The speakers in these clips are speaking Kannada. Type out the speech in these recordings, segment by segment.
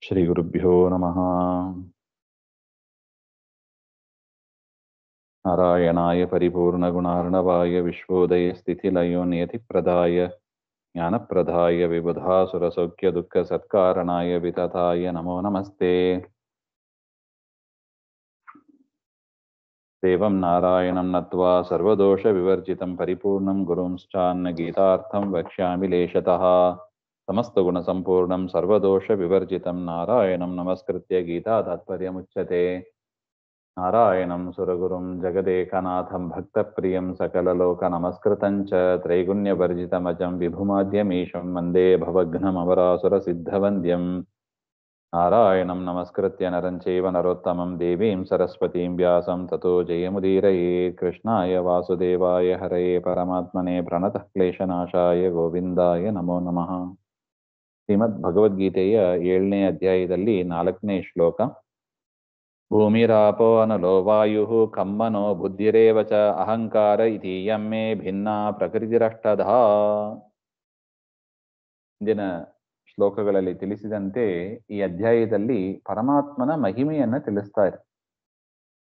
ಶ್ರೀಗುರುಭ್ಯೋ ನಮಃ. ನಾರಾಯಣಾಯ ಪರಿಪೂರ್ಣಗುಣಾರ್ಣವಾಯ ವಿಶ್ವೋದಯಸ್ಥಿತಿಲಯೋ ನಿಯತಿಪ್ರದಾಯ ಜ್ಞಾನಪ್ರದಾಯ ವಿಬುಧಾಸುರಸೌಖ್ಯದುಃಖಸತ್ಕಾರಣಾಯ ವಿತತಾಯ ನಮೋ ನಮಸ್ತೆ. ದೇವಂ ನಾರಾಯಣಂ ನತ್ವಾ ಸರ್ವದೋಷವಿವರ್ಜಿತಂ ಪರಿಪೂರ್ಣಂ ಗುರುಂಶ್ಚಾನ್ನ ಗೀತಾರ್ಥಂ ವಕ್ಷ್ಯಾಮಿ ಲೇಷತಃ. ಸಮಸ್ತಗುಣಸಂಪೂರ್ಣಂ ಸರ್ವದೋಷವಿವರ್ಜಿತಂ ನಾರಾಯಣಂ ನಮಸ್ಕೃತ್ಯ ಗೀತಾ ತಾತ್ಪರ್ಯಮುಚ್ಯತೆ. ನಾರಾಯಣಂ ಸುರಗುರುಂ ಜಗದೇಕನಾಥಂ ಭಕ್ತಪ್ರಿಯಂ ಸಕಲಲೋಕನಮಸ್ಕೃತಂಚ ತ್ರೈಗುಣ್ಯವರ್ಜಿತಮಜಂ ವಿಭುಮಾದ್ಯಮೀಶಂ ವಂದೇ ಭವಘ್ನಮವರಾಸುರಸಿದ್ಧವಂದ್ಯಂ. ನಾರಾಯಣಂ ನಮಸ್ಕೃತ್ಯ ನರಂ ಚೈವ ನರೋತ್ತಮಂ ದೇವೀಂ ಸರಸ್ವತೀಂ ವ್ಯಾಸಂ ತತೋ ಜಯಮುದೀರಯೇ. ಕೃಷ್ಣಾಯ ವಾಸುದೇವಾಯ ಹರಯೇ ಪರಮಾತ್ಮನೇ ಪ್ರಣತಃ ಕ್ಲೇಶನಾಶಾಯ ಗೋವಿಂದಾಯ ನಮೋ ನಮಃ. ಶ್ರೀಮದ್ ಭಗವದ್ಗೀತೆಯ 7ನೇ ಅಧ್ಯಾಯದಲ್ಲಿ 4ನೇ ಶ್ಲೋಕ. ಭೂಮಿರಾಪೋ ಅನಲೋ ವಾಯುಃ ಕಮ್ಮನೋ ಬುದ್ಧಿರೇವ ಚ ಅಹಂಕಾರ ಇತೀಯಂ ಮೇ ಭಿನ್ನಾ ಪ್ರಕೃತಿರಷ್ಟಧಾ. ಇಂದಿನ ಶ್ಲೋಕಗಳಲ್ಲಿ ತಿಳಿಸಿದಂತೆ ಈ ಅಧ್ಯಾಯದಲ್ಲಿ ಪರಮಾತ್ಮನ ಮಹಿಮೆಯನ್ನು ತಿಳಿಸ್ತಾರೆ.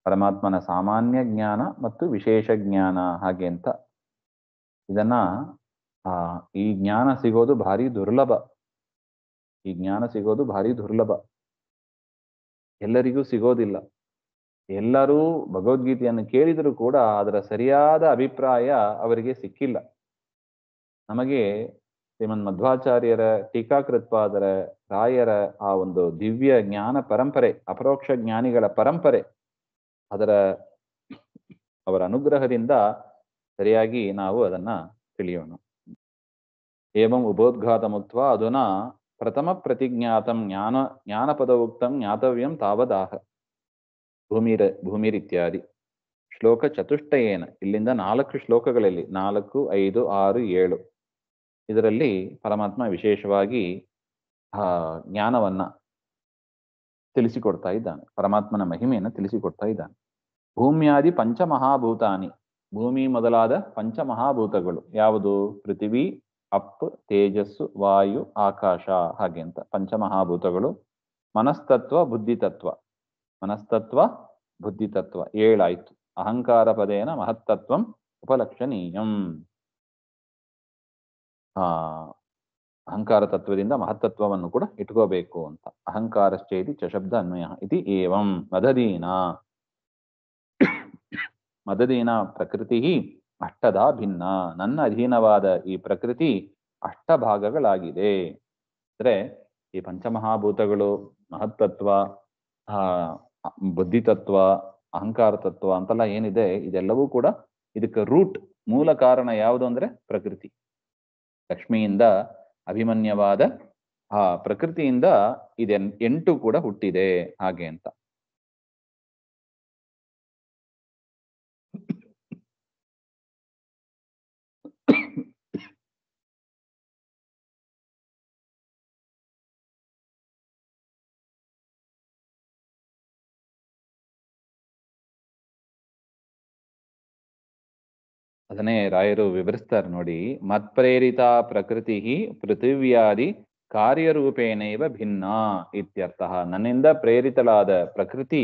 ಪರಮಾತ್ಮನ ಸಾಮಾನ್ಯ ಜ್ಞಾನ ಮತ್ತು ವಿಶೇಷ ಜ್ಞಾನ ಹಾಗೆ ಅಂತ. ಇದನ್ನ ಈ ಜ್ಞಾನ ಸಿಗೋದು ಭಾರಿ ದುರ್ಲಭ. ಈ ಜ್ಞಾನ ಸಿಗೋದು ಭಾರಿ ದುರ್ಲಭ, ಎಲ್ಲರಿಗೂ ಸಿಗೋದಿಲ್ಲ. ಎಲ್ಲರೂ ಭಗವದ್ಗೀತೆಯನ್ನು ಕೇಳಿದರೂ ಕೂಡ ಅದರ ಸರಿಯಾದ ಅಭಿಪ್ರಾಯ ಅವರಿಗೆ ಸಿಕ್ಕಿಲ್ಲ. ನಮಗೆ ಶ್ರೀಮನ್ ಮಧ್ವಾಚಾರ್ಯರ ಟೀಕಾಕೃತ್ಪಾದರ ರಾಯರ ಆ ಒಂದು ದಿವ್ಯ ಜ್ಞಾನ ಪರಂಪರೆ, ಅಪರೋಕ್ಷ ಜ್ಞಾನಿಗಳ ಪರಂಪರೆ, ಅವರ ಅನುಗ್ರಹದಿಂದ ಸರಿಯಾಗಿ ನಾವು ಅದನ್ನ ತಿಳಿಯೋಣ. ಏವಂ ಉಬೋದ್ಘಾತ ಮುಕ್ತ್ವಾ ಅಧುನಾ ಪ್ರಥಮ ಪ್ರತಿಜ್ಞಾತಂ ಜ್ಞಾನಪದ ಉಕ್ತಂ ಜ್ಞಾತವ್ಯಂ ತಾವದಾಹ ಭೂಮಿರಿತ್ಯಾದಿ. ಶ್ಲೋಕ ಚತುಷ್ಟಯೇನ, ಇಲ್ಲಿಂದ 4 ಶ್ಲೋಕಗಳಲ್ಲಿ 4, 5, 6, 7 ಇದರಲ್ಲಿ ಪರಮಾತ್ಮ ವಿಶೇಷವಾಗಿ ಜ್ಞಾನವನ್ನ ತಿಳಿಸಿಕೊಡ್ತಾ ಇದ್ದಾನೆ. ಪರಮಾತ್ಮನ ಮಹಿಮೆಯನ್ನು ತಿಳಿಸಿಕೊಡ್ತಾ ಇದ್ದಾನೆ. ಭೂಮ್ಯಾದಿ ಪಂಚಮಹಾಭೂತಾನಿ, ಭೂಮಿ ಮೊದಲಾದ ಪಂಚಮಹಾಭೂತಗಳು ಯಾವುದು? ಪೃಥಿವಿ, ಅಪ್, ತೇಜಸ್ಸು, ವಾಯು, ಆಕಾಶ ಹಾಗೆ ಅಂತ ಪಂಚಮಹಾಭೂತಗಳು. ಮನಸ್ತತ್ವ, ಬುದ್ಧಿತತ್ವ, ಮನಸ್ತತ್ವ, ಬುದ್ಧಿತತ್ವ 7 ಆಯ್ತು. ಅಹಂಕಾರ ಪದೇನ ಮಹತ್ತತ್ವಂ ಉಪಲಕ್ಷಣೀಯಂ. ಅಹಂಕಾರ ತತ್ವದಿಂದ ಮಹತ್ತತ್ವವನ್ನು ಕೂಡ ಇಟ್ಕೋಬೇಕು ಅಂತ. ಅಹಂಕಾರಶ್ಚೇತಿ ಚ ಶಬ್ದ ಅನ್ವಯ ಇತಿ ಏವಂ ಮದದೀನ ಪ್ರಕೃತಿ ಅಷ್ಟದಾ ಭಿನ್ನ. ನನ್ನ ಅಧೀನವಾದ ಈ ಪ್ರಕೃತಿ 8 ಭಾಗಗಳಾಗಿದೆ. ಅಂದ್ರೆ ಈ ಪಂಚಮಹಾಭೂತಗಳು, ಮಹತ್ತತ್ವ, ಬುದ್ಧಿತತ್ವ, ಅಹಂಕಾರ ತತ್ವ ಅಂತೆಲ್ಲ ಏನಿದೆ, ಇದೆಲ್ಲವೂ ಕೂಡ ಇದಕ್ಕೆ ರೂಟ್, ಮೂಲ ಕಾರಣ ಯಾವುದು ಅಂದ್ರೆ ಪ್ರಕೃತಿ. ಲಕ್ಷ್ಮಿಯಿಂದ ಅಭಿಮನ್ಯವಾದ ಆ ಪ್ರಕೃತಿಯಿಂದ 8 ಕೂಡ ಹುಟ್ಟಿದೆ ಹಾಗೆ ಅಂತ. ಅದನ್ನೇ ರಾಯರು ವಿವರಿಸ್ತಾರೆ ನೋಡಿ. ಮತ್ಪ್ರೇರಿತ ಪ್ರಕೃತಿ ಪೃಥಿವ್ಯಾದಿ ಕಾರ್ಯರೂಪೇಣೈವ ಭಿನ್ನ ಇತ್ಯರ್ಥ. ನನ್ನಿಂದ ಪ್ರೇರಿತಳಾದ ಪ್ರಕೃತಿ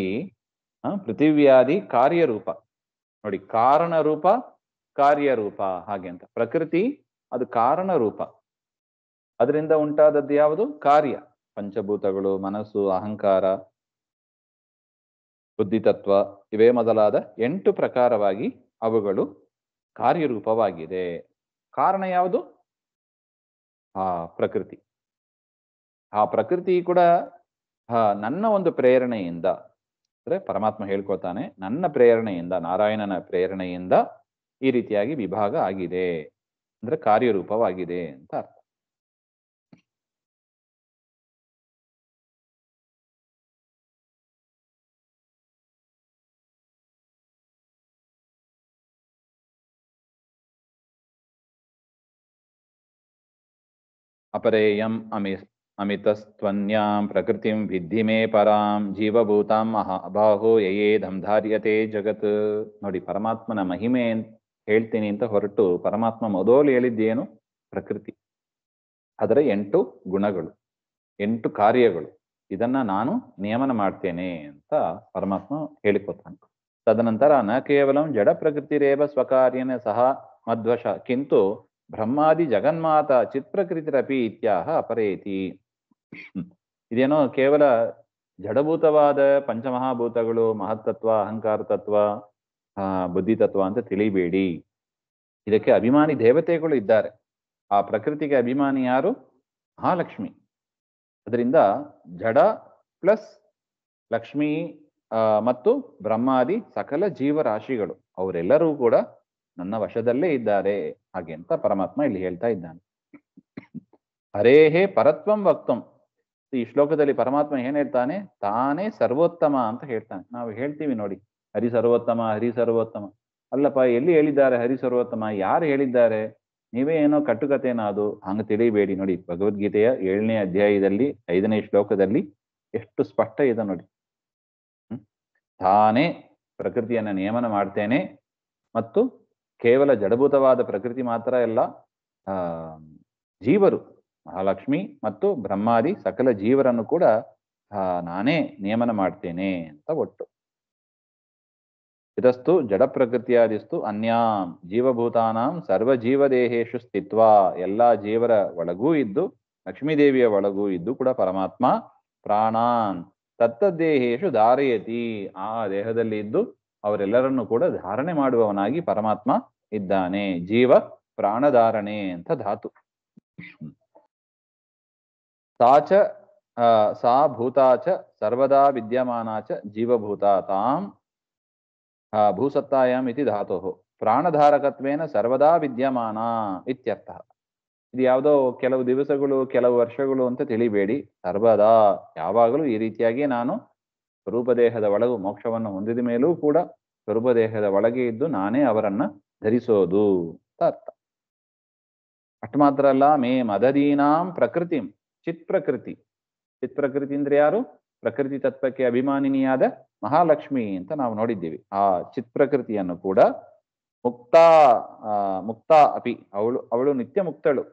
ಪೃಥಿವ್ಯಾದಿ ಕಾರ್ಯರೂಪ ನೋಡಿ. ಕಾರಣ ರೂಪ, ಕಾರ್ಯರೂಪ ಹಾಗೆ ಅಂತ. ಪ್ರಕೃತಿ ಅದು ಕಾರಣ ರೂಪ, ಅದರಿಂದ ಉಂಟಾದದ್ದು ಯಾವುದು? ಕಾರ್ಯ. ಪಂಚಭೂತಗಳು, ಮನಸ್ಸು, ಅಹಂಕಾರ, ಬುದ್ಧಿತತ್ವ ಇವೇ ಮೊದಲಾದ 8 ಪ್ರಕಾರವಾಗಿ ಅವುಗಳು ಕಾರ್ಯರೂಪವಾಗಿದೆ. ಕಾರಣ ಯಾವುದು? ಪ್ರಕೃತಿ. ಆ ಪ್ರಕೃತಿ ಕೂಡ ನನ್ನ ಒಂದು ಪ್ರೇರಣೆಯಿಂದ, ಅಂದ್ರೆ ಪರಮಾತ್ಮ ಹೇಳ್ಕೊತಾನೆ, ನನ್ನ ಪ್ರೇರಣೆಯಿಂದ, ನಾರಾಯಣನ ಪ್ರೇರಣೆಯಿಂದ ಈ ರೀತಿಯಾಗಿ ವಿಭಾಗ ಆಗಿದೆ, ಅಂದ್ರೆ ಕಾರ್ಯರೂಪವಾಗಿದೆ ಅಂತ ಅರ್ಥ. ಅಪರೇಯಂ ಅಮಿತಸ್ತ್ವನ್ಯಾಂ ಪ್ರಕೃತಿಂ ವಿದ್ಧಿ ಮೇ ಪರಾಂ ಜೀವಭೂತಾಂ ಮಹಾಬಾಹೋ ಯಯೇದಂ ಧಾರ್ಯತೆ ಜಗತ್. ನೋಡಿ, ಪರಮಾತ್ಮನ ಮಹಿಮೆ ಹೇಳ್ತೀನಿ ಅಂತ ಹೊರಟು ಪರಮಾತ್ಮ ಮೊದಲು ಹೇಳಿದ್ದೇನು? ಪ್ರಕೃತಿ. ಅದರ 8 ಗುಣಗಳು, 8 ಕಾರ್ಯಗಳು. ಇದನ್ನ ನಾನು ನಿಯಮನ ಮಾಡ್ತೇನೆ ಅಂತ ಪರಮಾತ್ಮ ಹೇಳಿಕೊತಾನೆ. ತದನಂತರ ನ ಕೇವಲ ಜಡ ಪ್ರಕೃತಿರೇವ ಸ್ವಕಾರ್ಯನ ಸಹ ಮಧ್ವಶ ಕಿಂತು ಬ್ರಹ್ಮಾದಿ ಜಗನ್ಮಾತ ಚಿತ್ ಪ್ರಕೃತಿರಪಿ ಇತ್ಯಾಹ ಅಪರೇತಿ. ಇದೇನೋ ಕೇವಲ ಜಡಭೂತವಾದ ಪಂಚಮಹಾಭೂತಗಳು ಮಹತ್ತತ್ವ, ಅಹಂಕಾರ ತತ್ವ, ಬುದ್ಧಿ ತತ್ವ ಅಂತ ತಿಳಿಬೇಡಿ. ಇದಕ್ಕೆ ಅಭಿಮಾನಿ ದೇವತೆಗಳು ಇದ್ದಾರೆ. ಆ ಪ್ರಕೃತಿಗೆ ಅಭಿಮಾನಿ ಯಾರು? ಮಹಾಲಕ್ಷ್ಮಿ. ಅದರಿಂದ ಜಡ ಪ್ಲಸ್ ಲಕ್ಷ್ಮಿ ಮತ್ತು ಬ್ರಹ್ಮಾದಿ ಸಕಲ ಜೀವರಾಶಿಗಳು ಅವರೆಲ್ಲರೂ ಕೂಡ ನನ್ನ ವಶದಲ್ಲೇ ಇದ್ದಾರೆ ಹಾಗೆ ಅಂತ ಪರಮಾತ್ಮ ಇಲ್ಲಿ ಹೇಳ್ತಾ ಇದ್ದಾನೆ. ಹರೇಹೇ ಪರತ್ವಂ ವಕ್ತಂ. ಈ ಶ್ಲೋಕದಲ್ಲಿ ಪರಮಾತ್ಮ ಏನ್ ಹೇಳ್ತಾನೆ? ತಾನೇ ಸರ್ವೋತ್ತಮ ಅಂತ ಹೇಳ್ತಾನೆ. ನಾವು ಹೇಳ್ತೀವಿ ನೋಡಿ, ಹರಿ ಸರ್ವೋತ್ತಮ, ಹರಿ ಸರ್ವೋತ್ತಮ. ಅಲ್ಲಪ್ಪ, ಎಲ್ಲಿ ಹೇಳಿದ್ದಾರೆ ಹರಿ ಸರ್ವೋತ್ತಮ? ಯಾರು ಹೇಳಿದ್ದಾರೆ? ನೀವೇ ಏನೋ ಕಟ್ಟುಕತೆನ ಅದು, ಹಂಗ ತಿಳಿಬೇಡಿ. ನೋಡಿ, ಭಗವದ್ಗೀತೆಯ 7ನೇ ಅಧ್ಯಾಯದಲ್ಲಿ 5ನೇ ಶ್ಲೋಕದಲ್ಲಿ ಎಷ್ಟು ಸ್ಪಷ್ಟ ಇದೆ ನೋಡಿ. ತಾನೇ ಪ್ರಕೃತಿಯನ್ನ ನಿಯಮನ ಮಾಡ್ತೇನೆ, ಮತ್ತು ಕೇವಲ ಜಡಭೂತವಾದ ಪ್ರಕೃತಿ ಮಾತ್ರ ಅಲ್ಲ, ಜೀವರು ಮಹಾಲಕ್ಷ್ಮಿ ಮತ್ತು ಬ್ರಹ್ಮಾದಿ ಸಕಲ ಜೀವರನ್ನು ಕೂಡ ನಾನೇ ನಿಯಮನ ಮಾಡ್ತೇನೆ ಅಂತ ಒಟ್ಟು. ಇದಸ್ತು ಜಡ ಪ್ರಕೃತಿಯಾದಿಸ್ತು ಅನ್ಯಾಂ ಜೀವಭೂತಾನಾಂ ಸರ್ವಜೀವದೇಹೇಶು ಸ್ಥಿತ್ವ. ಎಲ್ಲಾ ಜೀವರ ಒಳಗೂ ಇದ್ದು, ಲಕ್ಷ್ಮೀದೇವಿಯ ಒಳಗೂ ಇದ್ದು ಕೂಡ ಪರಮಾತ್ಮ ಪ್ರಾಣಾನ್ ತತ್ತದ್ದೇಹೇಶು ಧಾರಯತಿ. ಆ ದೇಹದಲ್ಲಿ ಇದ್ದು ಅವರೆಲ್ಲರನ್ನು ಕೂಡ ಧಾರಣೆ ಮಾಡುವವನಾಗಿ ಪರಮಾತ್ಮ ಇದ್ದಾನೆ. ಜೀವ ಪ್ರಾಣಧಾರಣೆ ಅಂತ ಧಾತು. ಸಾಚ ಸಾ ಭೂತಾಚ ಸರ್ವದಾ ವಿದ್ಯಮಾನಾಚ ಜೀವಭೂತ ತಾಂ ಭೂಸತ್ತಾಯಾಮ್ ಇತಿ ಧಾತುಃ ಪ್ರಾಣಧಾರಕತ್ವೇನ ಸರ್ವದಾ ವಿದ್ಯಮಾನ ಇತ್ಯರ್ಥ. ಇದು ಯಾವುದೋ ಕೆಲವು ದಿವಸಗಳು, ಕೆಲವು ವರ್ಷಗಳು ಅಂತ ತಿಳಿಬೇಡಿ. ಸರ್ವದಾ, ಯಾವಾಗಲೂ ಈ ರೀತಿಯಾಗಿ ನಾನು ಸ್ವರೂಪದೇಹದ ಒಳಗೂ ಮೋಕ್ಷವನ್ನು ಹೊಂದಿದ ಮೇಲೂ ಕೂಡ ಸ್ವರೂಪದೇಹದ ಒಳಗೆ ಇದ್ದು ನಾನೇ ಅವರನ್ನ ಧರಿಸೋದು ಅಂತ ಅರ್ಥ. ಅಷ್ಟು ಮಾತ್ರ ಅಲ್ಲ, ಮೇ ಮದದೀನಾಂ ಪ್ರಕೃತಿಂ ಚಿತ್ ಪ್ರಕೃತಿ. ಚಿತ್ ಪ್ರಕೃತಿ ಅಂದ್ರೆ ಯಾರು? ಪ್ರಕೃತಿ ತತ್ವಕ್ಕೆ ಅಭಿಮಾನಿನಿಯಾದ ಮಹಾಲಕ್ಷ್ಮಿ ಅಂತ ನಾವು ನೋಡಿದ್ದೀವಿ. ಆ ಚಿತ್ ಪ್ರಕೃತಿಯನ್ನು ಕೂಡ ಮುಕ್ತಾ ಅಪಿ, ಅವಳು ನಿತ್ಯ ಮುಕ್ತಳು.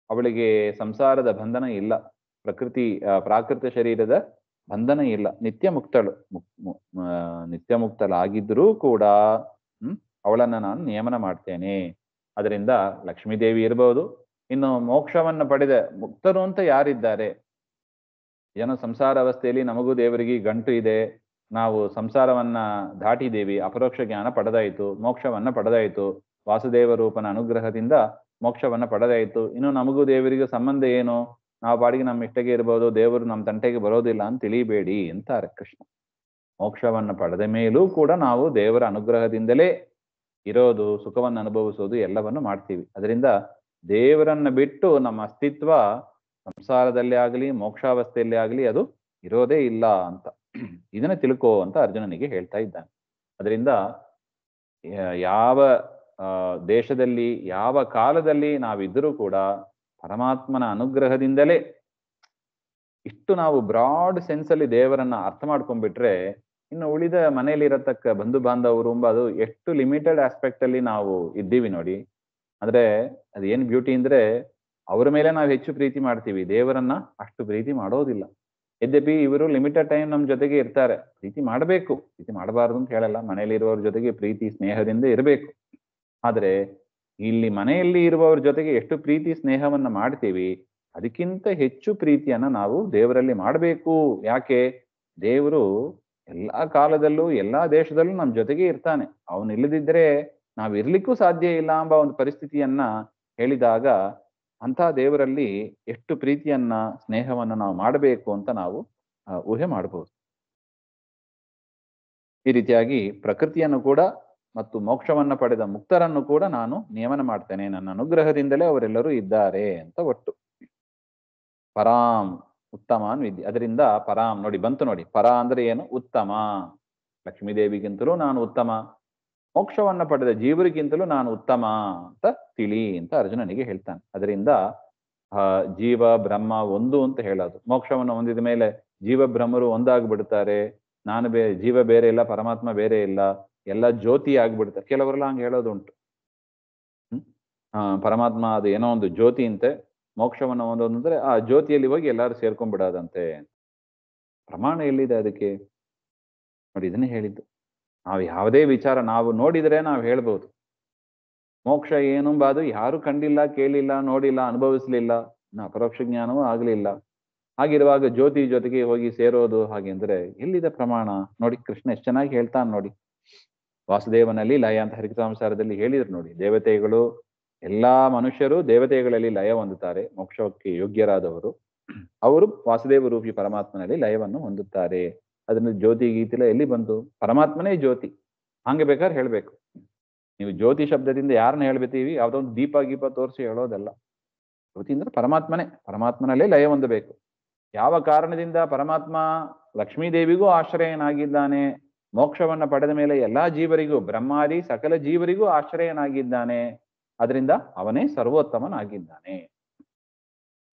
ಅವಳಿಗೆ ಸಂಸಾರದ ಬಂಧನ ಇಲ್ಲ, ಪ್ರಾಕೃತ ಶರೀರದ ಬಂಧನ ಇಲ್ಲ, ನಿತ್ಯ ಮುಕ್ತಳು. ನಿತ್ಯ ಮುಕ್ತಳಾಗಿದ್ರೂ ಕೂಡ ಅವಳನ್ನ ನಾನು ನಿಯಮನ ಮಾಡ್ತೇನೆ. ಅದರಿಂದ ಲಕ್ಷ್ಮೀದೇವಿ ಇರಬಹುದು. ಇನ್ನು ಮೋಕ್ಷವನ್ನ ಪಡೆದ ಮುಕ್ತರು ಅಂತ ಯಾರಿದ್ದಾರೆ? ಏನೋ ಸಂಸಾರ ಅವಸ್ಥೆಯಲ್ಲಿ ನಮಗೂ ದೇವರಿಗೆ ಗಂಟು ಇದೆ, ನಾವು ಸಂಸಾರವನ್ನ ದಾಟಿದೇವಿ, ಅಪರೋಕ್ಷ ಜ್ಞಾನ ಪಡೆದಾಯಿತು, ಮೋಕ್ಷವನ್ನ ಪಡೆದಾಯಿತು, ವಾಸುದೇವ ರೂಪನ ಅನುಗ್ರಹದಿಂದ ಮೋಕ್ಷವನ್ನ ಪಡೆದಾಯಿತು, ಇನ್ನು ನಮಗೂ ದೇವರಿಗೂ ಸಂಬಂಧ ಏನು? ನಾವು ಬಾಡಿಗೆ ನಮ್ಮ ಇಷ್ಟಗೆ ಇರ್ಬೋದು, ದೇವರು ನಮ್ಮ ತಂಟೆಗೆ ಬರೋದಿಲ್ಲ ಅಂತ ತಿಳಿಬೇಡಿ ಅಂತಾರೆ ಕೃಷ್ಣ. ಮೋಕ್ಷವನ್ನ ಪಡೆದ ಮೇಲೂ ಕೂಡ ನಾವು ದೇವರ ಅನುಗ್ರಹದಿಂದಲೇ ಇರೋದು, ಸುಖವನ್ನು ಅನುಭವಿಸೋದು ಎಲ್ಲವನ್ನು ಮಾಡ್ತೀವಿ. ಅದರಿಂದ ದೇವರನ್ನ ಬಿಟ್ಟು ನಮ್ಮ ಅಸ್ತಿತ್ವ ಸಂಸಾರದಲ್ಲಿ ಆಗಲಿ ಮೋಕ್ಷಾವಸ್ಥೆಯಲ್ಲಿ ಆಗಲಿ ಅದು ಇರೋದೇ ಇಲ್ಲ ಅಂತ ಇದನ್ನ ತಿಳ್ಕೋ ಅಂತ ಅರ್ಜುನನಿಗೆ ಹೇಳ್ತಾ ಇದ್ದಾನೆ. ಅದರಿಂದ ಯಾವ ದೇಶದಲ್ಲಿ, ಯಾವ ಕಾಲದಲ್ಲಿ ನಾವಿದ್ದರೂ ಕೂಡ ಪರಮಾತ್ಮನ ಅನುಗ್ರಹದಿಂದಲೇ ಇಷ್ಟು ನಾವು ಬ್ರಾಡ್ ಸೆನ್ಸ್ ಅಲ್ಲಿ ದೇವರನ್ನ ಅರ್ಥ ಮಾಡ್ಕೊಂಡ್ಬಿಟ್ರೆ, ಇನ್ನು ಉಳಿದ ಮನೆಯಲ್ಲಿ ಇರತಕ್ಕ ಬಂಧು ಬಾಂಧವರು ಅದು ಎಷ್ಟು ಲಿಮಿಟೆಡ್ ಆಸ್ಪೆಕ್ಟ್ ಅಲ್ಲಿ ನಾವು ಇದ್ದೀವಿ ನೋಡಿ. ಅಂದ್ರೆ ಅದೇನ್ ಬ್ಯೂಟಿ ಅಂದ್ರೆ, ಅವರ ಮೇಲೆ ನಾವು ಹೆಚ್ಚು ಪ್ರೀತಿ ಮಾಡ್ತೀವಿ, ದೇವರನ್ನ ಅಷ್ಟು ಪ್ರೀತಿ ಮಾಡೋದಿಲ್ಲ. ಯದ್ಯಪಿ ಇವರು ಲಿಮಿಟೆಡ್ ಟೈಮ್ ನಮ್ಮ ಜೊತೆಗೆ ಇರ್ತಾರೆ. ಪ್ರೀತಿ ಮಾಡಬೇಕು, ಪ್ರೀತಿ ಮಾಡಬಾರ್ದು ಅಂತ ಹೇಳಲ್ಲ, ಮನೆಯಲ್ಲಿ ಇರುವವ್ರ ಜೊತೆಗೆ ಪ್ರೀತಿ ಸ್ನೇಹದಿಂದ ಇರಬೇಕು. ಆದ್ರೆ ಇಲ್ಲಿ ಮನೆಯಲ್ಲಿ ಇರುವವ್ರ ಜೊತೆಗೆ ಎಷ್ಟು ಪ್ರೀತಿ ಸ್ನೇಹವನ್ನ ಮಾಡ್ತೀವಿ, ಅದಕ್ಕಿಂತ ಹೆಚ್ಚು ಪ್ರೀತಿಯನ್ನ ನಾವು ದೇವರಲ್ಲಿ ಮಾಡಬೇಕು. ಯಾಕೆ? ದೇವರು ಎಲ್ಲಾ ಕಾಲದಲ್ಲೂ ಎಲ್ಲಾ ದೇಶದಲ್ಲೂ ನಮ್ಮ ಜೊತೆಗೆ ಇರ್ತಾನೆ. ಅವನು ಇಲ್ಲದಿದ್ರೆ ನಾವು ಇರ್ಲಿಕ್ಕೂ ಸಾಧ್ಯ ಇಲ್ಲ ಎಂಬ ಒಂದು ಪರಿಸ್ಥಿತಿಯನ್ನ ಹೇಳಿದಾಗ, ಅಂಥ ದೇವರಲ್ಲಿ ಎಷ್ಟು ಪ್ರೀತಿಯನ್ನ ಸ್ನೇಹವನ್ನ ನಾವು ಮಾಡಬೇಕು ಅಂತ ನಾವು ಊಹೆ ಮಾಡಬಹುದು. ಈ ರೀತಿಯಾಗಿ ಪ್ರಕೃತಿಯನ್ನು ಕೂಡ ಮತ್ತು ಮೋಕ್ಷವನ್ನ ಪಡೆದ ಮುಕ್ತರನ್ನು ಕೂಡ ನಾನು ನಿಯಮನ ಮಾಡ್ತೇನೆ, ನನ್ನ ಅನುಗ್ರಹದಿಂದಲೇ ಅವರೆಲ್ಲರೂ ಇದ್ದಾರೆ ಅಂತ ಒಟ್ಟು. ಪರಾಂ ಉತ್ತಮಾನ್ ವಿದ್ಯೆ. ಅದರಿಂದ ಪರಾಂ ನೋಡಿ ಬಂತು ನೋಡಿ, ಪರ ಅಂದ್ರೆ ಏನು? ಉತ್ತಮ. ಲಕ್ಷ್ಮೀದೇವಿಗಿಂತಲೂ ನಾನು ಉತ್ತಮ, ಮೋಕ್ಷವನ್ನ ಪಡೆದ ಜೀವರಿಗಿಂತಲೂ ನಾನು ಉತ್ತಮ ಅಂತ ತಿಳಿ ಅಂತ ಅರ್ಜುನನಿಗೆ ಹೇಳ್ತಾನೆ. ಅದರಿಂದ ಜೀವ ಬ್ರಹ್ಮ ಒಂದು ಅಂತ ಹೇಳೋದು. ಮೋಕ್ಷವನ್ನು ಹೊಂದಿದ ಮೇಲೆ ಜೀವ ಬ್ರಹ್ಮರು ಒಂದಾಗ್ಬಿಡ್ತಾರೆ. ನಾನು ಜೀವ ಬೇರೆ ಇಲ್ಲ, ಪರಮಾತ್ಮ ಬೇರೆ ಇಲ್ಲ, ಎಲ್ಲ ಜ್ಯೋತಿ ಆಗ್ಬಿಡ್ತಾರೆ. ಕೆಲವರೆಲ್ಲ ಹಂಗೆ ಹೇಳೋದು ಉಂಟು. ಪರಮಾತ್ಮ ಅದು ಏನೋ ಒಂದು ಜ್ಯೋತಿ ಅಂತೆ, ಮೋಕ್ಷವನ್ನು ಹೊಂದೋದಂದ್ರೆ ಆ ಜ್ಯೋತಿಯಲ್ಲಿ ಹೋಗಿ ಎಲ್ಲರೂ ಸೇರ್ಕೊಂಡ್ಬಿಡೋದಂತೆ. ಪ್ರಮಾಣ ಎಲ್ಲಿದೆ ಅದಕ್ಕೆ? ನೋಡಿ, ಇದನ್ನೇ ಹೇಳಿದ್ದು. ನಾವು ಯಾವುದೇ ವಿಚಾರ ನಾವು ನೋಡಿದರೆ ನಾವು ಹೇಳ್ಬೋದು, ಮೋಕ್ಷ ಏನೆಂಬುದು ಯಾರು ಕಂಡಿಲ್ಲ, ಕೇಳಿಲ್ಲ, ನೋಡಿಲ್ಲ, ಅನುಭವಿಸ್ಲಿಲ್ಲ, ಅಪರೋಕ್ಷ ಜ್ಞಾನವೂ ಆಗ್ಲಿಲ್ಲ. ಹಾಗಿರುವಾಗ ಜ್ಯೋತಿ ಜೊತೆಗೆ ಹೋಗಿ ಸೇರೋದು ಹಾಗೆಂದ್ರೆ ಎಲ್ಲಿದೆ ಪ್ರಮಾಣ? ನೋಡಿ, ಕೃಷ್ಣ ಎಷ್ಟು ಚೆನ್ನಾಗಿ ಹೇಳ್ತಾನೆ ನೋಡಿ. ವಾಸುದೇವನಲ್ಲಿ ಲಯ ಅಂತ ಹರಿಕಥಾಂಸಾರದಲ್ಲಿ ಹೇಳಿದ್ರು ನೋಡಿ. ದೇವತೆಗಳು, ಎಲ್ಲಾ ಮನುಷ್ಯರು ದೇವತೆಗಳಲ್ಲಿ ಲಯ ಹೊಂದುತ್ತಾರೆ. ಮೋಕ್ಷಕ್ಕೆ ಯೋಗ್ಯರಾದವರು ಅವರು ವಾಸುದೇವ ರೂಪಿ ಪರಮಾತ್ಮನಲ್ಲಿ ಲಯವನ್ನು ಹೊಂದುತ್ತಾರೆ. ಅದನ್ನು ಜ್ಯೋತಿ ಗೀತಿಲ ಎಲ್ಲಿ ಬಂತು? ಪರಮಾತ್ಮನೇ ಜ್ಯೋತಿ. ಹಂಗೆ ಬೇಕಾದ್ರೆ ಹೇಳ್ಬೇಕು. ನೀವು ಜ್ಯೋತಿ ಶಬ್ದದಿಂದ ಯಾರನ್ನ ಹೇಳ್ಬೇತೀವಿ? ಯಾವುದೋ ಒಂದು ದೀಪ ಗೀಪ ತೋರಿಸಿ ಹೇಳೋದಲ್ಲ. ಜ್ಯೋತಿ ಅಂದ್ರೆ ಪರಮಾತ್ಮನೇ, ಪರಮಾತ್ಮನಲ್ಲೇ ಲಯ ಹೊಂದಬೇಕು. ಯಾವ ಕಾರಣದಿಂದ ಪರಮಾತ್ಮ ಲಕ್ಷ್ಮೀದೇವಿಗೂ ಆಶ್ರಯನಾಗಿದ್ದಾನೆ, ಮೋಕ್ಷವನ್ನ ಪಡೆದ ಮೇಲೆ ಎಲ್ಲಾ ಜೀವರಿಗೂ, ಬ್ರಹ್ಮಾದಿ ಸಕಲ ಜೀವರಿಗೂ ಆಶ್ರಯನಾಗಿದ್ದಾನೆ. ಅದರಿಂದ ಅವನೇ ಸರ್ವೋತ್ತಮನಾಗಿದ್ದಾನೆ.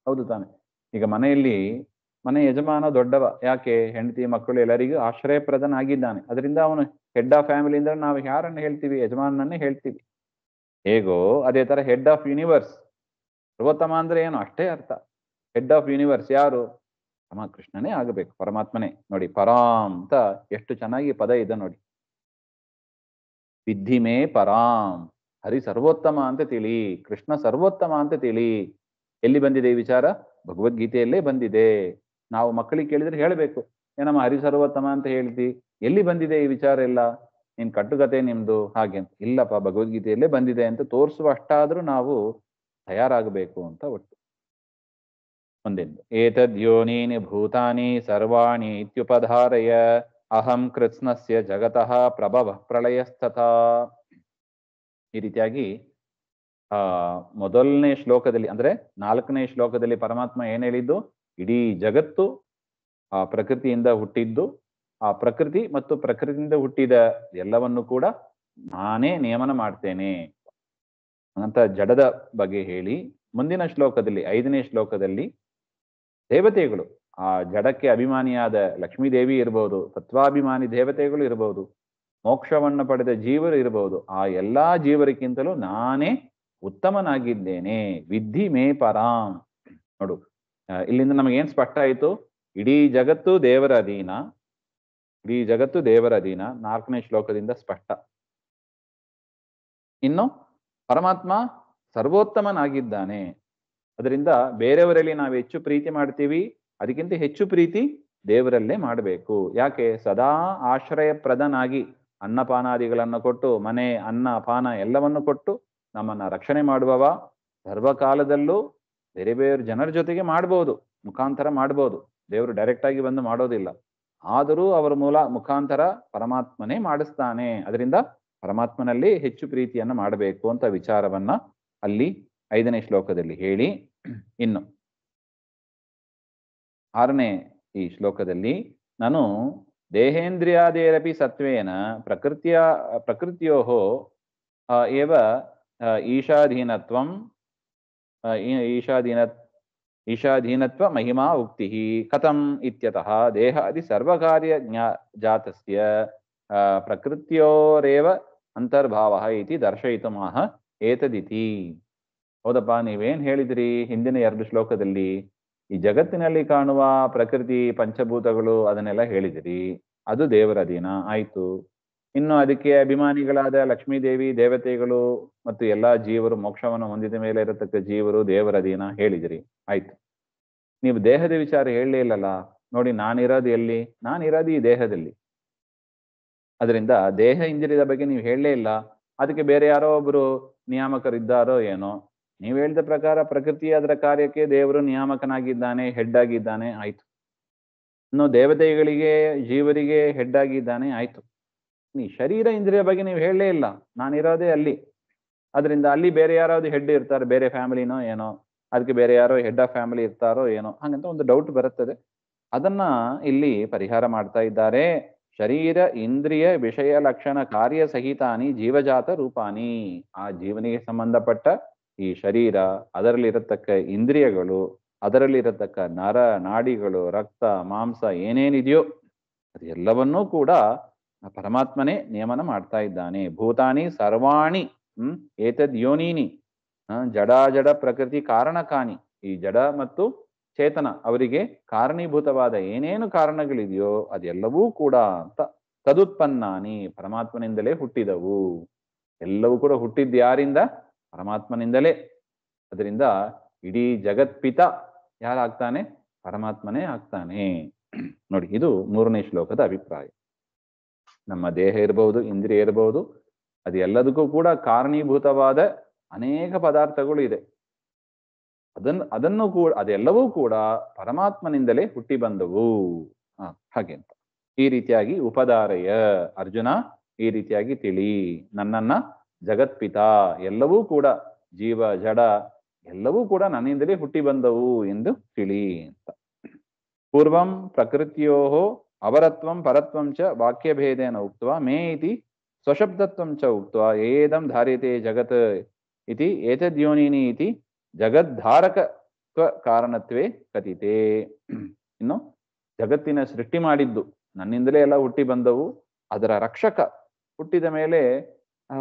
ಹೌದು ತಾನೆ? ಈಗ ಮನೆಯಲ್ಲಿ ಮನೆ ಯಜಮಾನ ದೊಡ್ಡವ. ಯಾಕೆ? ಹೆಂಡತಿ ಮಕ್ಕಳು ಎಲ್ಲರಿಗೂ ಆಶ್ರಯಪ್ರದನಾಗಿದ್ದಾನೆ. ಅದರಿಂದ ಅವನು ಹೆಡ್ ಆಫ್ ಫ್ಯಾಮಿಲಿ ಅಂದ್ರೆ ನಾವು ಯಾರನ್ನು ಹೇಳ್ತೀವಿ? ಯಜಮಾನನ್ನೇ ಹೇಳ್ತೀವಿ. ಹೇಗೋ ಅದೇ ತರ ಹೆಡ್ ಆಫ್ ಯೂನಿವರ್ಸ್. ಸರ್ವೋತ್ತಮ ಅಂದ್ರೆ ಏನು? ಅಷ್ಟೇ ಅರ್ಥ. ಹೆಡ್ ಆಫ್ ಯೂನಿವರ್ಸ್ ಯಾರು? ಕೃಷ್ಣನೇ ಆಗಬೇಕು, ಪರಮಾತ್ಮನೇ. ನೋಡಿ, ಪರಾಮ್ ಅಂತ ಎಷ್ಟು ಚೆನ್ನಾಗಿ ಪದ ಇದೆ ನೋಡಿ. ವಿದ್ಧಿಮೇ ಪರಾಮ್, ಹರಿ ಸರ್ವೋತ್ತಮ ಅಂತ ತಿಳಿ, ಕೃಷ್ಣ ಸರ್ವೋತ್ತಮ ಅಂತ ತಿಳಿ. ಎಲ್ಲಿ ಬಂದಿದೆ ಈ ವಿಚಾರ? ಭಗವದ್ಗೀತೆಯಲ್ಲೇ ಬಂದಿದೆ. ನಾವು ಮಕ್ಕಳಿಗೆ ಕೇಳಿದ್ರೆ ಹೇಳ್ಬೇಕು, ಏನಮ್ಮ ಹರಿ ಸರ್ವೋತ್ತಮ ಅಂತ ಹೇಳ್ತಿ, ಎಲ್ಲಿ ಬಂದಿದೆ ಈ ವಿಚಾರ ಎಲ್ಲ? ನೀನ್ ಕಟ್ಟುಕತೆ ನಿಮ್ದು ಹಾಗೆ ಅಂತ. ಇಲ್ಲಪ್ಪ, ಭಗವದ್ಗೀತೆಯಲ್ಲೇ ಬಂದಿದೆ ಅಂತ ತೋರಿಸುವ ಅಷ್ಟಾದ್ರೂ ನಾವು ತಯಾರಾಗಬೇಕು ಅಂತ ಒಟ್ಟು. ಒಂದೆಂದು ಏತದ್ ಯೋನೀನಿ ಭೂತಾನಿ ಸರ್ವಾಣಿ ಇತ್ಯುಪಧಾರಯ ಅಹಂ ಕೃತ್ಸ್ನಸ್ಯ ಜಗತಃ ಪ್ರಭವ ಪ್ರಳಯಸ್ತಥಾ. ಈ ರೀತಿಯಾಗಿ ಮೊದಲನೇ ಶ್ಲೋಕದಲ್ಲಿ ಅಂದ್ರೆ 4ನೇ ಶ್ಲೋಕದಲ್ಲಿ ಪರಮಾತ್ಮ ಏನ್ ಹೇಳಿದ್ದು? ಇಡೀ ಜಗತ್ತು ಆ ಪ್ರಕೃತಿಯಿಂದ ಹುಟ್ಟಿದ್ದು, ಆ ಪ್ರಕೃತಿ ಮತ್ತು ಪ್ರಕೃತಿಯಿಂದ ಹುಟ್ಟಿದ ಎಲ್ಲವನ್ನು ಕೂಡ ನಾನೇ ನಿಯಮನ ಮಾಡ್ತೇನೆ ಅಂತ ಜಡದ ಬಗ್ಗೆ ಹೇಳಿ, ಮುಂದಿನ ಶ್ಲೋಕದಲ್ಲಿ 5ನೇ ಶ್ಲೋಕದಲ್ಲಿ ದೇವತೆಗಳು, ಆ ಜಡಕ್ಕೆ ಅಭಿಮಾನಿಯಾದ ಲಕ್ಷ್ಮೀದೇವಿ ಇರಬಹುದು, ತತ್ವಾಭಿಮಾನಿ ದೇವತೆಗಳು ಇರಬಹುದು, ಮೋಕ್ಷವನ್ನು ಪಡೆದ ಜೀವರು ಇರಬಹುದು, ಆ ಎಲ್ಲಾ ಜೀವರಿಗಿಂತಲೂ ನಾನೇ ಉತ್ತಮನಾಗಿದ್ದೇನೆ. ವಿದ್ಧಿ ಮೇ ಪರಾಂ. ನೋಡು, ಇಲ್ಲಿಂದ ನಮಗೇನ್ ಸ್ಪಷ್ಟ ಆಯ್ತು? ಇಡೀ ಜಗತ್ತು ದೇವರ ಅಧೀನ, ಇಡೀ ಜಗತ್ತು ದೇವರ ಅಧೀನ 4ನೇ ಶ್ಲೋಕದಿಂದ ಸ್ಪಷ್ಟ. ಇನ್ನು ಪರಮಾತ್ಮ ಸರ್ವೋತ್ತಮನಾಗಿದ್ದಾನೆ. ಅದರಿಂದ ಬೇರೆಯವರಲ್ಲಿ ನಾವು ಹೆಚ್ಚು ಪ್ರೀತಿ ಮಾಡ್ತೀವಿ, ಅದಕ್ಕಿಂತ ಹೆಚ್ಚು ಪ್ರೀತಿ ದೇವರಲ್ಲೇ ಮಾಡಬೇಕು. ಯಾಕೆ? ಸದಾ ಆಶ್ರಯಪ್ರದನಾಗಿ ಅನ್ನಪಾನಾದಿಗಳನ್ನು ಕೊಟ್ಟು, ಮನೆ ಅನ್ನ ಪಾನ ಎಲ್ಲವನ್ನು ಕೊಟ್ಟು ನಮ್ಮನ್ನ ರಕ್ಷಣೆ ಮಾಡುವವ, ಸರ್ವಕಾಲದಲ್ಲೂ ಬೇರೆ ಬೇರೆ ಜನರ ಜೊತೆಗೆ ಮಾಡ್ಬೋದು, ಮುಖಾಂತರ ಮಾಡ್ಬೋದು. ದೇವರು ಡೈರೆಕ್ಟ್ ಆಗಿ ಬಂದು ಮಾಡೋದಿಲ್ಲ. ಆದರೂ ಅವರ ಮುಖಾಂತರ ಪರಮಾತ್ಮನೇ ಮಾಡಿಸ್ತಾನೆ. ಅದರಿಂದ ಪರಮಾತ್ಮನಲ್ಲಿ ಹೆಚ್ಚು ಪ್ರೀತಿಯನ್ನ ಮಾಡಬೇಕು ಅಂತ ವಿಚಾರವನ್ನ ಅಲ್ಲಿ 5ನೇ ಶ್ಲೋಕದಲ್ಲಿ ಹೇಳಿ, ಇನ್ನು 6ನೇ ಈ ಶ್ಲೋಕದಲ್ಲಿ ನಾನು ದೇಹೇಂದ್ರಿಯಾದೇರಪಿ ಸತ್ವೇನ ಪ್ರಕೃತ್ಯೋ ಏವ ಈಶಾಧೀನತ್ವ ಮಹಿಮಾ ಉಕ್ತಿ ಕಥಂ ಇತ್ಯತಃ ದೇಹಾದಿ ಸರ್ವಕಾರ್ಯ ಜಾತಸ್ಯ ಪ್ರಕೃತ್ಯೋರೇವ ಅಂತರ್ಭಾವ ಇತಿ ದರ್ಶಯಿತುಮಾಹ ಏತದಿತಿ. ಹೌದಪ್ಪ, ನೀವೇನ್ ಹೇಳಿದ್ರಿ ಹಿಂದಿನ 2 ಶ್ಲೋಕದಲ್ಲಿ? ಈ ಜಗತ್ತಿನಲ್ಲಿ ಕಾಣುವ ಪ್ರಕೃತಿ ಪಂಚಭೂತಗಳು ಅದನ್ನೆಲ್ಲ ಹೇಳಿದಿರಿ, ಅದು ದೇವರ ಅಧೀನ ಆಯ್ತು. ಇನ್ನು ಅದಕ್ಕೆ ಅಭಿಮಾನಿಗಳಾದ ಲಕ್ಷ್ಮೀದೇವಿ ದೇವತೆಗಳು ಮತ್ತು ಎಲ್ಲಾ ಜೀವರು, ಮೋಕ್ಷವನ್ನು ಹೊಂದಿದ ಮೇಲೆ ಇರತಕ್ಕ ಜೀವರು ದೇವರ ಅಧೀನ ಹೇಳಿದಿರಿ, ಆಯ್ತು. ನೀವು ದೇಹದ ವಿಚಾರ ಹೇಳಲೇ ಇಲ್ಲಲ್ಲ. ನೋಡಿ, ನಾನಿರೋದು ಎಲ್ಲಿ? ನಾನಿರೋದು ಈ ದೇಹದಲ್ಲಿ. ಅದರಿಂದ ದೇಹ ಇಂದ್ರಿಯದ ಬಗ್ಗೆ ನೀವು ಹೇಳಲೇ ಇಲ್ಲ. ಅದಕ್ಕೆ ಬೇರೆ ಯಾರೋ ಒಬ್ರು ನಿಯಾಮಕರಿದ್ದಾರೋ ಏನೋ. ನೀವು ಹೇಳಿದ ಪ್ರಕಾರ ಪ್ರಕೃತಿ ಅದರ ಕಾರ್ಯಕ್ಕೆ ದೇವರು ನಿಯಾಮಕನಾಗಿದ್ದಾನೆ, ಹೆಡ್ ಆಗಿದ್ದಾನೆ, ಆಯ್ತು. ಇನ್ನು ದೇವತೆಗಳಿಗೆ ಜೀವರಿಗೆ ಹೆಡ್ ಆಗಿದ್ದಾನೆ, ಆಯ್ತು. ನೀ ಶರೀರ ಇಂದ್ರಿಯ ಬಗ್ಗೆ ನೀವು ಹೇಳಲೇ ಇಲ್ಲ. ನಾನಿರೋದೇ ಅಲ್ಲಿ. ಅದರಿಂದ ಅಲ್ಲಿ ಬೇರೆ ಯಾರಾவது ಹೆಡ್ ಇರ್ತಾರೆ, ಬೇರೆ ಫ್ಯಾಮಿಲಿನೋ ಏನೋ, ಅದಕ್ಕೆ ಬೇರೆ ಯಾರೋ ಹೆಡ್ ಆಫ್ ಫ್ಯಾಮಿಲಿ ಇರ್ತಾರೋ ಏನೋ, ಹಾಗಂತ ಒಂದು ಡೌಟ್ ಬರುತ್ತದೆ. ಅದನ್ನ ಇಲ್ಲಿ ಪರಿಹಾರ ಮಾಡ್ತಾ ಇದ್ದಾರೆ. ಶರೀರ ಇಂದ್ರಿಯ ವಿಷಯ ಲಕ್ಷಣ ಕಾರ್ಯ ಸಹಿತಾನಿ ಜೀವಜಾತ ರೂಪಾನಿ. ಆ ಜೀವನಿಗೆ ಸಂಬಂಧಪಟ್ಟ ಈ ಶರೀರ, ಅದರಲ್ಲಿರತಕ್ಕ ಇಂದ್ರಿಯಗಳು, ಅದರಲ್ಲಿರತಕ್ಕ ನರ ನಾಡಿಗಳು, ರಕ್ತ ಮಾಂಸ ಏನೇನಿದೆಯೋ ಅದೆಲ್ಲವನ್ನೂ ಕೂಡ ಪರಮಾತ್ಮನೇ ನಿಯಮನ ಮಾಡ್ತಾ ಇದ್ದಾನೆ. ಭೂತಾನಿ ಸರ್ವಾಣಿ ಏತದ್ ಯೋನೀನಿ ಜಡ ಪ್ರಕೃತಿ ಕಾರಣಕಾನಿ. ಈ ಜಡ ಮತ್ತು ಚೇತನ ಅವರಿಗೆ ಕಾರಣೀಭೂತವಾದ ಏನೇನು ಕಾರಣಗಳಿದೆಯೋ ಅದೆಲ್ಲವೂ ಕೂಡ ಅಂತ ತದುತ್ಪನ್ನಾನಿ ಪರಮಾತ್ಮನಿಂದಲೇ ಹುಟ್ಟಿದವು. ಎಲ್ಲವೂ ಕೂಡ ಹುಟ್ಟಿದ್ದು ಯಾರಿಂದ? ಪರಮಾತ್ಮನಿಂದಲೇ. ಅದರಿಂದ ಇಡೀ ಜಗತ್ಪಿತ ಯಾರಾಗ್ತಾನೆ? ಪರಮಾತ್ಮನೇ ಆಗ್ತಾನೆ. ನೋಡಿ, ಇದು 3ನೇ ಶ್ಲೋಕದ ಅಭಿಪ್ರಾಯ. ನಮ್ಮ ದೇಹ ಇರಬಹುದು, ಇಂದ್ರಿಯ ಇರಬಹುದು, ಅದು ಎಲ್ಲದಕ್ಕೂ ಕೂಡ ಕಾರಣೀಭೂತವಾದ ಅನೇಕ ಪದಾರ್ಥಗಳು ಇದೆ. ಅದನ್ನು ಕೂಡ ಅದೆಲ್ಲವೂ ಕೂಡ ಪರಮಾತ್ಮನಿಂದಲೇ ಹುಟ್ಟಿ ಬಂದವು. ಹಾಗೆ ಅಂತ ಈ ರೀತಿಯಾಗಿ ಉಪದಾರಯ ಅರ್ಜುನ, ಈ ರೀತಿಯಾಗಿ ತಿಳಿ, ನನ್ನನ್ನ ಜಗತ್ಪಿತ ಎಲ್ಲವೂ ಕೂಡ ಜೀವ ಜಡ ಎಲ್ಲವೂ ಕೂಡ ನನ್ನಿಂದಲೇ ಹುಟ್ಟಿ ಬಂದವು ಎಂದು ತಿಳಿ ಅಂತ. ಪೂರ್ವಂ ಪ್ರಕೃತಿಯೋ ಅವರತ್ವಂ ಪರತ್ವಂ ಚ ವಾಕ್ಯಭೇದೇನ ಉಕ್ತ್ವಾ ಮೇ ಇತಿ ಸ್ವಶಬ್ದತ್ವಂ ಚ ಉಕ್ತ್ವಾ ಏದಂ ಧಾರ್ಯತೆ ಜಗತ್ ಇತಿ ಏತದ್ಯೋನಿನಿ ಇತಿ ಜಗದ್ಧಾರಕತ್ವ ಕಾರಣತ್ವೇ ಕಥಿತೆ. ಇನ್ನು ಜಗತ್ತಿನ ಸೃಷ್ಟಿ ಮಾಡಿದ್ದು ನನ್ನಿಂದಲೇ ಎಲ್ಲ ಹುಟ್ಟಿ ಬಂದವು, ಅದರ ರಕ್ಷಕ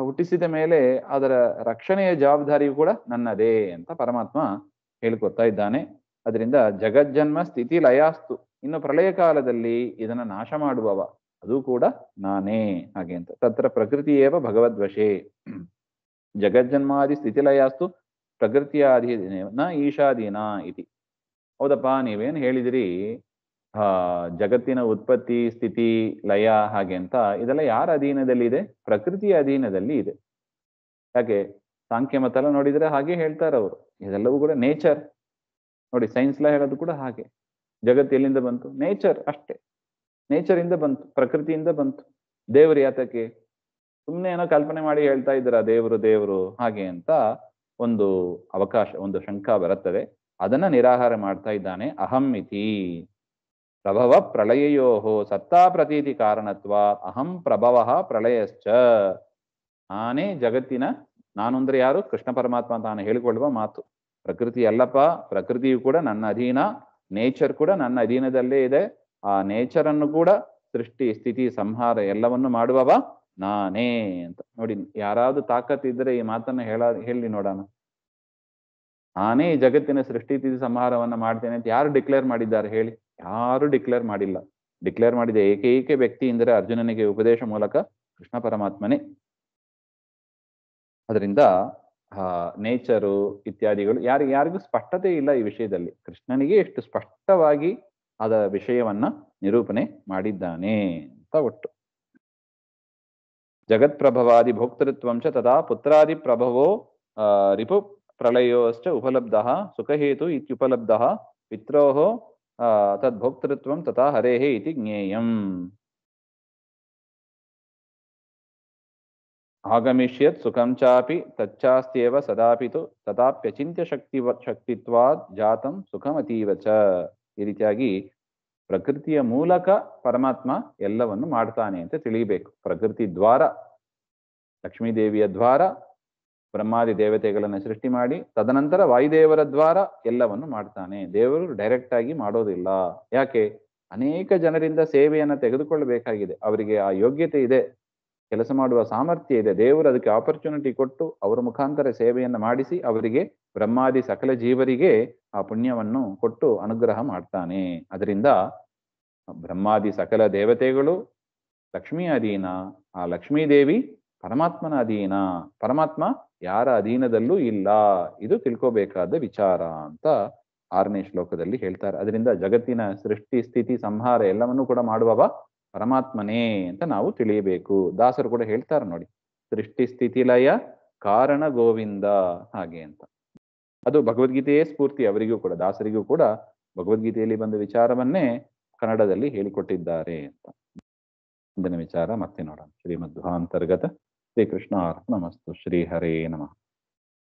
ಹುಟ್ಟಿಸಿದ ಮೇಲೆ ಅದರ ರಕ್ಷಣೆಯ ಜವಾಬ್ದಾರಿಯು ಕೂಡ ನನ್ನದೇ ಅಂತ ಪರಮಾತ್ಮ ಹೇಳ್ಕೊತಾ ಇದ್ದಾನೆ. ಅದರಿಂದ ಜಗಜ್ಜನ್ಮ ಸ್ಥಿತಿ ಲಯಾಸ್ತು, ಇನ್ನು ಪ್ರಳಯ ಕಾಲದಲ್ಲಿ ಇದನ್ನ ನಾಶ ಮಾಡುವವ ಅದು ಕೂಡ ನಾನೇ. ಹಾಗೆ ಅಂತ ತತ್ರ ಪ್ರಕೃತಿಯೇವ ಭಗವದ್ವಶೇ ಜಗಜ್ಜನ್ಮಾದಿ ಸ್ಥಿತಿಲಯಾಸ್ತು ಪ್ರಕೃತಿಯಾಧೀನ ಈಶಾಧೀನ ಇತಿ. ಹೌದಪ್ಪ, ನೀವೇನು ಹೇಳಿದಿರಿ ಜಗತ್ತಿನ ಉತ್ಪತ್ತಿ ಸ್ಥಿತಿ ಲಯ ಹಾಗೆ ಅಂತ, ಇದೆಲ್ಲ ಯಾರ ಅಧೀನದಲ್ಲಿ ಇದೆ? ಪ್ರಕೃತಿಯ ಅಧೀನದಲ್ಲಿ ಇದೆ. ಯಾಕೆ ಸಾಂಖ್ಯ ಮತ್ತೆಲ್ಲ ನೋಡಿದ್ರೆ ಹಾಗೆ ಹೇಳ್ತಾರೆ ಅವರು, ಇದೆಲ್ಲವೂ ಕೂಡ ನೇಚರ್. ನೋಡಿ, ಸೈನ್ಸ್ ಎಲ್ಲ ಹೇಳೋದು ಕೂಡ ಹಾಗೆ. ಜಗತ್ತು ಎಲ್ಲಿಂದ ಬಂತು? ನೇಚರ್ ಅಷ್ಟೇ, ನೇಚರ್ ಇಂದ ಬಂತು, ಪ್ರಕೃತಿಯಿಂದ ಬಂತು. ದೇವರು ಯಾತಕ್ಕೆ? ಸುಮ್ಮನೆ ಏನೋ ಕಲ್ಪನೆ ಮಾಡಿ ಹೇಳ್ತಾ ಇದ್ದೀರಾ ದೇವರು ಹಾಗೆ ಅಂತ ಒಂದು ಅವಕಾಶ, ಒಂದು ಶಂಕ ಬರುತ್ತದೆ. ಅದನ್ನ ನಿರಾಹಾರ ಮಾಡ್ತಾ ಇದ್ದಾನೆ. ಅಹಂ ಇತಿ ಪ್ರಭವ ಪ್ರಳಯೋ ಸತ್ತಾ ಪ್ರತೀತಿ ಕಾರಣತ್ವ ಅಹಂ ಪ್ರಭವ ಪ್ರಳಯಶ್ಚ. ನಾನೇ ಜಗತ್ತಿನ, ನಾನು ಅಂದ್ರೆ ಯಾರು? ಕೃಷ್ಣ ಪರಮಾತ್ಮ ಅಂತ ನಾನು ಹೇಳಿಕೊಳ್ಳುವ ಮಾತು. ಪ್ರಕೃತಿ ಅಲ್ಲಪ್ಪ, ಪ್ರಕೃತಿಯು ಕೂಡ ನನ್ನ ಅಧೀನ, ನೇಚರ್ ಕೂಡ ನನ್ನ ಅಧೀನದಲ್ಲೇ ಇದೆ. ಆ ನೇಚರ್ ಅನ್ನು ಕೂಡ ಸೃಷ್ಟಿ ಸ್ಥಿತಿ ಸಂಹಾರ ಎಲ್ಲವನ್ನು ಮಾಡುವವ ನಾನೇ ಅಂತ. ನೋಡಿ, ಯಾರಾದ್ರೂ ತಾಕತ್ತಿದ್ರೆ ಈ ಮಾತನ್ನ ಹೇಳಿ ನೋಡೋಣ. ನಾನೇ ಈ ಜಗತ್ತಿನ ಸೃಷ್ಟಿ ಸ್ಥಿತಿ ಸಂಹಾರವನ್ನ ಮಾಡ್ತೇನೆ ಅಂತ ಯಾರು ಡಿಕ್ಲೇರ್ ಮಾಡಿದ್ದಾರೆ ಹೇಳಿ? ಯಾರು ಡಿಕ್ಲೇರ್ ಮಾಡಿಲ್ಲ. ಡಿಕ್ಲೇರ್ ಮಾಡಿದ ಏಕೈಕ ವ್ಯಕ್ತಿ ಎಂದರೆ ಅರ್ಜುನನಿಗೆ ಉಪದೇಶ ಮೂಲಕ ಕೃಷ್ಣ ಪರಮಾತ್ಮನೇ. ಅದರಿಂದ ನೇಚರು ಇತ್ಯಾದಿಗಳು ಯಾರಿಗೂ ಸ್ಪಷ್ಟತೆ ಇಲ್ಲ ಈ ವಿಷಯದಲ್ಲಿ. ಕೃಷ್ಣನಿಗೆ ಎಷ್ಟು ಸ್ಪಷ್ಟವಾಗಿ ಅದರ ವಿಷಯವನ್ನ ನಿರೂಪಣೆ ಮಾಡಿದ್ದಾನೆ ಅಂತ ಒಟ್ಟು. ಜಗತ್ಪ್ರಭವಾದಿ ಭೋಕ್ತೃತ್ವಂಚ ತದಾ ಪುತ್ರಾದಿ ಪ್ರಭವೋ ರಿಪು ಪ್ರಳಯೋಶ್ಚ ಉಪಲಬ್ಧ ಸುಖಹೇತು ಇತ್ಯುಪಲಬ್ಧ ಪಿತ್ರೋಃ ತದ್ಭೋಕ್ತೃತ್ವಂ ತಥಾ ಹರೇಃ ಇತಿ ಜ್ಞೇಯಂ. ಆಗಮಿಷ್ಯತ್ ಸುಖಂ ಚಾಪಿ ತಚ್ಚಾಸ್ತ್ಯೇವ ಸದಾಪಿತು ತಥಾಪ್ಯಚಿಂತ್ಯ ಶಕ್ತಿತ್ವಾದ್ ಜಾತಂ ಸುಖಮತೀವ ಚ. ಈ ರೀತಿಯಾಗಿ ಪ್ರಕೃತಿಯ ಮೂಲಕ ಪರಮಾತ್ಮ ಎಲ್ಲವನ್ನು ಮಾಡ್ತಾನೆ ಅಂತ ತಿಳಿಯಬೇಕು. ಪ್ರಕೃತಿ ದ್ವಾರ, ಲಕ್ಷ್ಮೀದೇವಿಯ ದ್ವಾರ ಬ್ರಹ್ಮಾದಿ ದೇವತೆಗಳನ್ನು ಸೃಷ್ಟಿ ಮಾಡಿ ತದನಂತರ ವಾಯುದೇವರ ದ್ವಾರ ಎಲ್ಲವನ್ನು ಮಾಡ್ತಾನೆ. ದೇವರು ಡೈರೆಕ್ಟ್ ಆಗಿ ಮಾಡೋದಿಲ್ಲ. ಯಾಕೆ? ಅನೇಕ ಜನರಿಂದ ಸೇವೆಯನ್ನು ತೆಗೆದುಕೊಳ್ಳಬೇಕಾಗಿದೆ. ಅವರಿಗೆ ಆ ಯೋಗ್ಯತೆ ಇದೆ, ಕೆಲಸ ಮಾಡುವ ಸಾಮರ್ಥ್ಯ ಇದೆ. ದೇವರು ಅದಕ್ಕೆ ಆಪರ್ಚುನಿಟಿ ಕೊಟ್ಟು ಅವರ ಮುಖಾಂತರ ಸೇವೆಯನ್ನು ಮಾಡಿಸಿ ಅವರಿಗೆ ಬ್ರಹ್ಮಾದಿ ಸಕಲ ಜೀವರಿಗೆ ಆ ಪುಣ್ಯವನ್ನು ಕೊಟ್ಟು ಅನುಗ್ರಹ ಮಾಡ್ತಾನೆ. ಅದರಿಂದ ಬ್ರಹ್ಮಾದಿ ಸಕಲ ದೇವತೆಗಳು ಲಕ್ಷ್ಮೀ ಅಧೀನ, ಆ ಲಕ್ಷ್ಮೀದೇವಿ ಪರಮಾತ್ಮನ ಅಧೀನ, ಪರಮಾತ್ಮ ಯಾರ ಅಧೀನದಲ್ಲೂ ಇಲ್ಲ. ಇದು ತಿಳ್ಕೋಬೇಕಾದ ವಿಚಾರ ಅಂತ 6ನೇ ಶ್ಲೋಕದಲ್ಲಿ ಹೇಳ್ತಾರೆ. ಅದರಿಂದ ಜಗತ್ತಿನ ಸೃಷ್ಟಿ ಸ್ಥಿತಿ ಸಂಹಾರ ಎಲ್ಲವನ್ನೂ ಕೂಡ ಮಾಡುವವ ಪರಮಾತ್ಮನೇ ಅಂತ ನಾವು ತಿಳಿಯಬೇಕು. ದಾಸರು ಕೂಡ ಹೇಳ್ತಾರೆ ನೋಡಿ, ಸೃಷ್ಟಿ ಸ್ಥಿತಿ ಲಯ ಕಾರಣ ಗೋವಿಂದ ಹಾಗೆ ಅಂತ. ಅದು ಭಗವದ್ಗೀತೆಯೇ ಸ್ಫೂರ್ತಿ ಅವರಿಗೂ ಕೂಡ, ದಾಸರಿಗೂ ಕೂಡ ಭಗವದ್ಗೀತೆಯಲ್ಲಿ ಬಂದ ವಿಚಾರವನ್ನೇ ಕನ್ನಡದಲ್ಲಿ ಹೇಳಿಕೊಟ್ಟಿದ್ದಾರೆ ಅಂತ. ಮುಂದಿನ ವಿಚಾರ ಮತ್ತೆ ನೋಡೋಣ. ಶ್ರೀಮಧ್ವಾಂತರ್ಗತ ಶ್ರೀಕೃಷ್ಣ ಅರ್ಪಣಮಸ್ತು. ಶ್ರೀ ಹರೇ ನಮಃ.